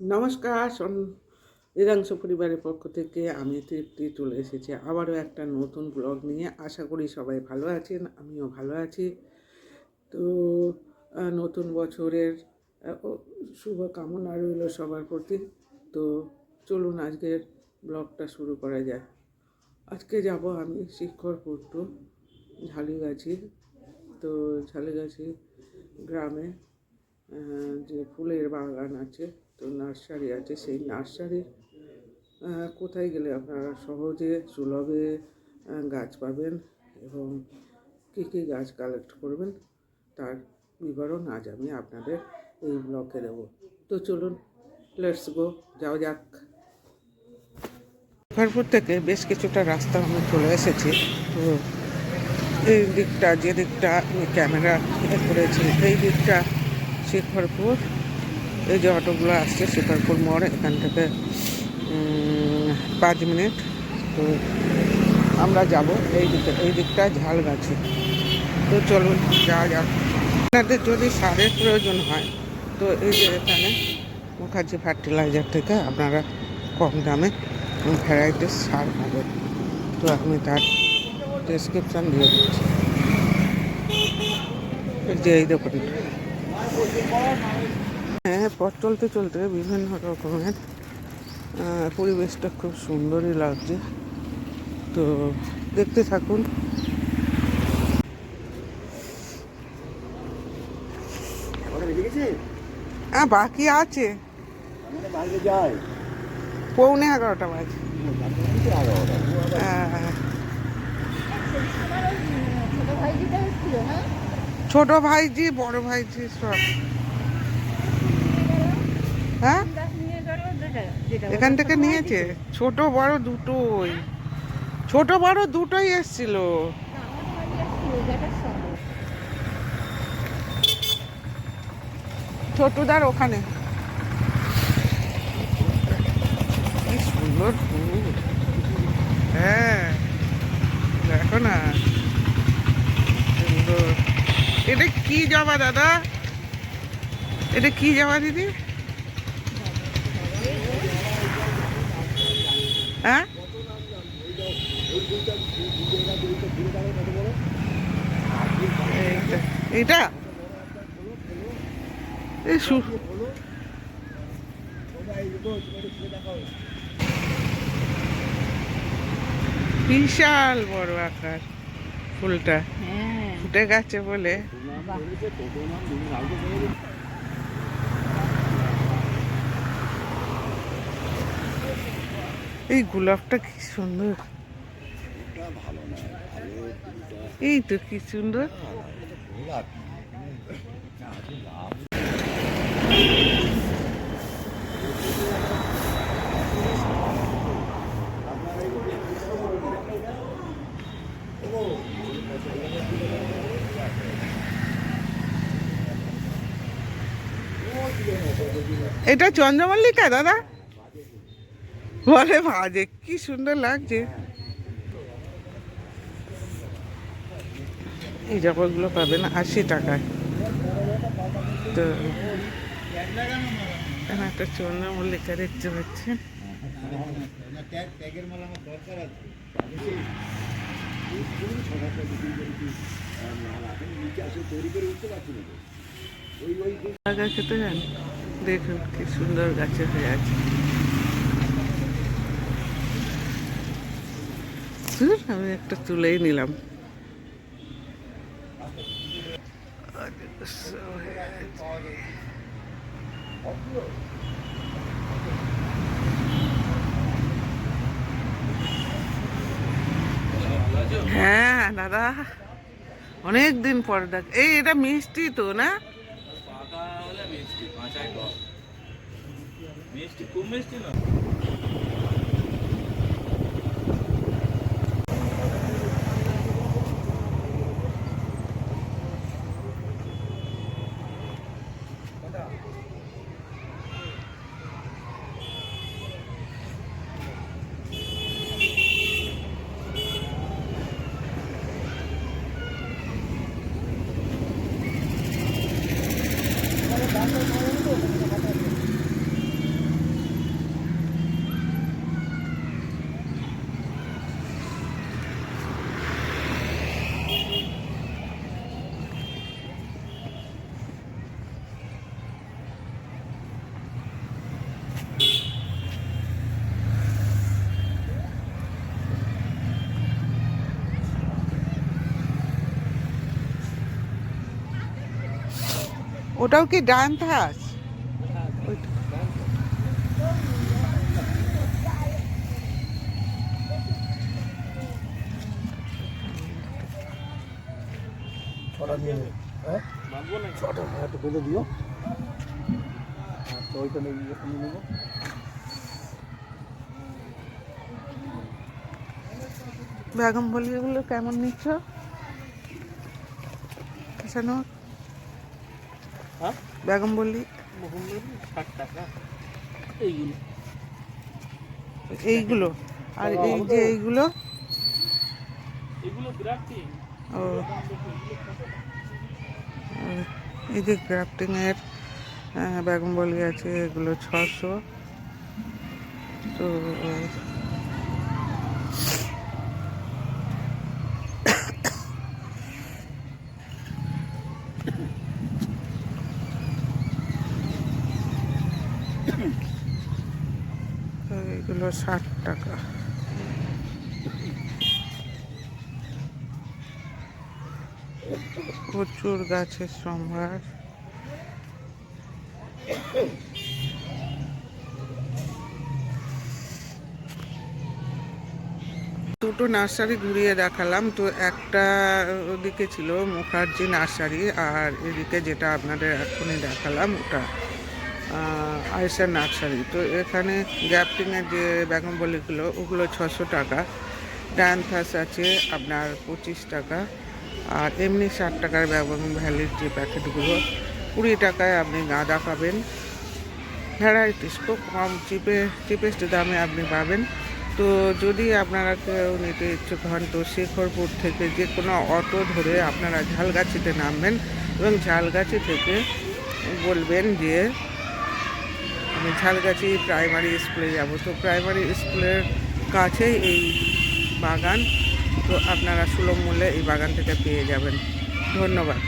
নমস্কার, নিরাংশ পরিবারের পক্ষ থেকে আমি তৃপ্তি চলে এসেছি আবারও একটা নতুন ব্লগ নিয়ে। আশা করি সবাই ভালো আছেন, আমিও ভালো আছি। তো নতুন বছরের শুভকামনা রইল সবার প্রতি। তো চলুন আজকের ব্লগটা শুরু করা যায়। আজকে যাব আমি শিখরপুর টু ঝালিগাছি। তো ঝালিগাছি গ্রামে যে ফুলের বাগান আছে, তো নার্সারি আছে, সেই নার্সারির কোথায় গেলে আপনারা সহজে সুলভে গাছ পাবেন এবং কী কী গাছ কালেক্ট করবেন তার বিবরণ আজ আমি আপনাদের এই ব্লগে দেবো। তো চলুন, লেটস গো, যাওয়া যাক। শিখরপুর থেকে বেশ কিছুটা রাস্তা আমি চলে এসেছি। তো এই দিকটা, যে দিকটা আমি ক্যামেরা করেছি, এই দিকটা শিখরপুর। এই যে অটোগুলো আসছে শিখরপুর মোড়, এখান থেকে 5 মিনিট। তো আমরা যাব এই দিকটা ঝালগাছি। তো চলুন যাওয়া যাক। আপনাদের যদি সারের প্রয়োজন হয় তো এই যে এখানে মুখার্জি ফার্টিলাইজার থেকে আপনারা কম দামে ভ্যারাইটিস সার পাবেন। তো আমি তার ডেসক্রিপশান দিয়ে দিচ্ছি। যে এই দেখুন, হ্যাঁ, পথ চলতে চলতে বিভিন্ন রকমের পরিবেশটা খুব সুন্দরই লাগছে। তো দেখতে থাকুন। বাকি আছে, 11:45 বাজে। ছোট ভাইজি, বড় ভাইজি সব। হ্যাঁ, এখান থেকে নিয়েছে ছোট বড় দুটোই। ছোট বড় দুটোই এসছিল। ছোটদার ওখানে। কি সুন্দর ফুল! হ্যাঁ, দেখো না, সুন্দর। এটা কি জবা দাদা? এটা কি জবা দিদি? হ্যাঁ, এইটা বিশাল বড় আকার ফুলটা ফুটে গেছে বলে। এই গোলাপটা কি সুন্দর! এই তো কি সুন্দর! এটা চন্দ্রমল্লিকা দাদা বলে ভাজে, কি সুন্দর লাগছে। এই জবাগুলো পাবেন 80 টাকায়। তো একটা চন্দ্রমল্লিকা দেখতে পাচ্ছেন। খেতে যান, দেখুন কি সুন্দর গাছে হয়ে আছে। আমি একটা তুলেই নিলাম। হ্যাঁ দাদা, অনেক দিন পর দেখ। এটা মিষ্টি তো না? মিষ্টি, খুব মিষ্টি না। ওটাও কি ডায়ান্থাস? ওইটা ছটা দিয়ে হ্যাঁ ছটা একটু বেঁধে দিও। আচ্ছা ওইটা নেই আমি নেবো। বেগম বলি এগুলো কেমন নিচ্ছ? শোনো, হ্যাঁ বেগম বলি 60 টাকা এইগুলো। এইগুলো আর এই যে এইগুলো এগুলো গ্রাফটিং। ও এই যে গ্রাফটিংয়ের বেগম বলি আছে, এগুলো 600। তো এগুলো 60 টাকা। প্রচুর গাছের সম্ভার। দুটো নার্সারি ঘুরিয়ে দেখালাম, তো একটা ওদিকে ছিল মুখার্জি নার্সারি, আর এদিকে যেটা আপনাদের এখনই দেখালাম ওটা আয়েশা নার্সারি। তো এখানে গ্যাপটিংয়ের যে বেগম বলিগুলো ওগুলো 600 টাকা, ডায়ান্থাস আছে আপনার 25 টাকা, আর এমনি 60 টাকার বেগম ভ্যালির যে প্যাকেটগুলো 20 টাকায় আপনি গাঁদা পাবেন। ভ্যারাইটিস খুব কম চিপেস্ট দামে আপনি পাবেন। তো যদি আপনারা কেউ নিতে ইচ্ছুক হন তো শেখরপুর থেকে যে কোনো অটো ধরে আপনারা ঝালগাছিতে নামবেন এবং ঝালগাছি থেকে বলবেন যে আমি ঝালগাছি প্রাইমারি স্কুলে যাব। তো প্রাইমারি স্কুলের কাছেই এই বাগান, তো আপনারা সুলভ মূল্যে এই বাগান থেকে পেয়ে যাবেন। ধন্যবাদ।